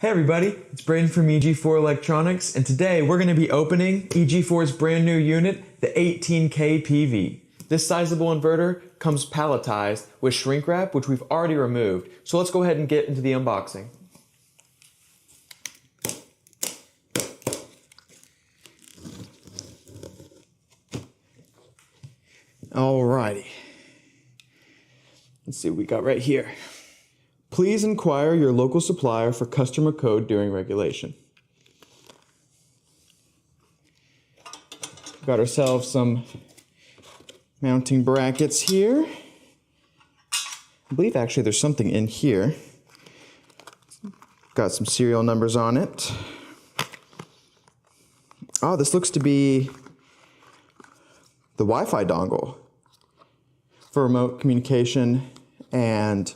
Hey everybody, it's Braden from EG4 Electronics, and today we're going to be opening EG4's brand new unit, the 18kPV. This sizable inverter comes palletized with shrink wrap, which we've already removed. So let's go ahead and get into the unboxing. Alrighty. Let's see what we got right here. Please inquire your local supplier for customer code during regulation. Got ourselves some mounting brackets here. I believe actually there's something in here. Got some serial numbers on it. Oh, this looks to be the Wi-Fi dongle for remote communication and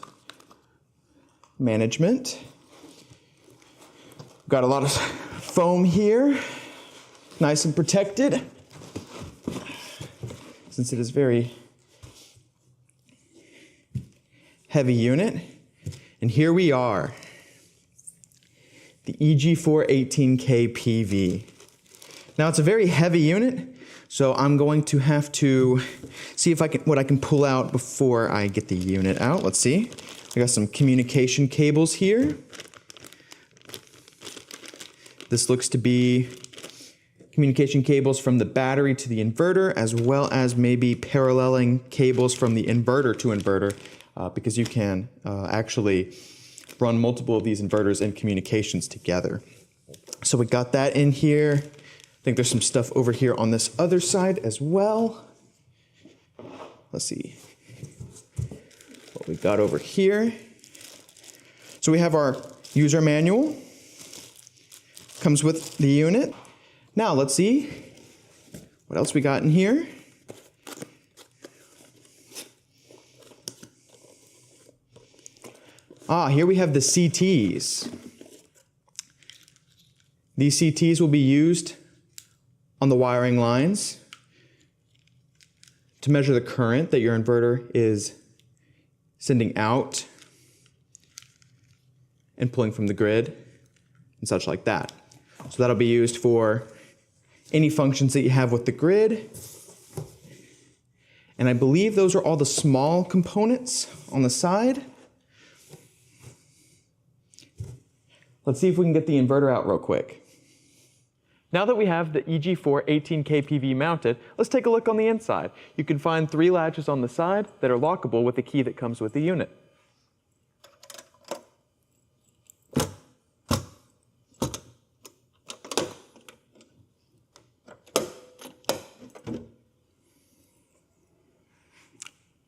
management. Got a lot of foam here, nice and protected, since it is very heavy unit. And here we are, the EG4 18kPV. Now it's a very heavy unit, so I'm going to have to see if what I can pull out before I get the unit out. Let's see. I got some communication cables here. This looks to be communication cables from the battery to the inverter, as well as maybe paralleling cables from the inverter to inverter, because you can actually run multiple of these inverters and communications together. So we got that in here. I think there's some stuff over here on this other side as well. Let's see what we got over here. So we have our user manual. Comes with the unit. Now let's see what else we got in here. Here we have the CTs. These CTs will be used on the wiring lines to measure the current that your inverter is sending out and pulling from the grid and such like that. So that'll be used for any functions that you have with the grid. And I believe those are all the small components on the side. Let's see if we can get the inverter out real quick. Now that we have the EG4 18kPV mounted, let's take a look on the inside. You can find 3 latches on the side that are lockable with the key that comes with the unit.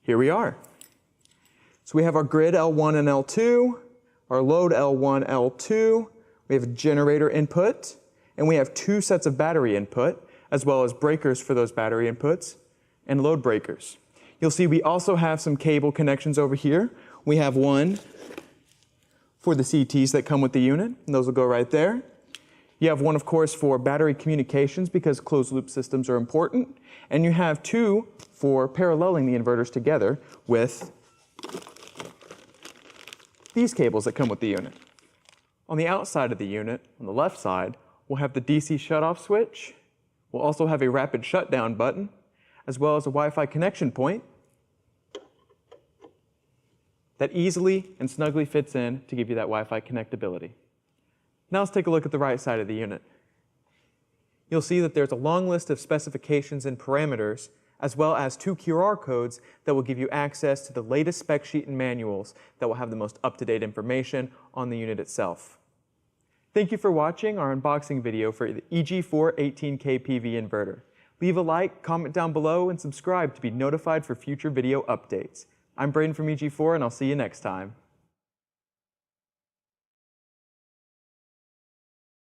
Here we are. So we have our grid L1 and L2, our load L1, L2, we have a generator input, and we have 2 sets of battery input, as well as breakers for those battery inputs, and load breakers. You'll see we also have some cable connections over here. We have one for the CTs that come with the unit, and those will go right there. You have one, of course, for battery communications because closed loop systems are important, and you have 2 for paralleling the inverters together with these cables that come with the unit. On the outside of the unit, on the left side, we'll have the DC shutoff switch. We'll also have a rapid shutdown button, as well as a Wi-Fi connection point that easily and snugly fits in to give you that Wi-Fi connectability. Now let's take a look at the right side of the unit. You'll see that there's a long list of specifications and parameters, as well as 2 QR codes that will give you access to the latest spec sheet and manuals that will have the most up-to-date information on the unit itself. Thank you for watching our unboxing video for the EG4 18kPV inverter. Leave a like, comment down below, and subscribe to be notified for future video updates. I'm Braden from EG4, and I'll see you next time.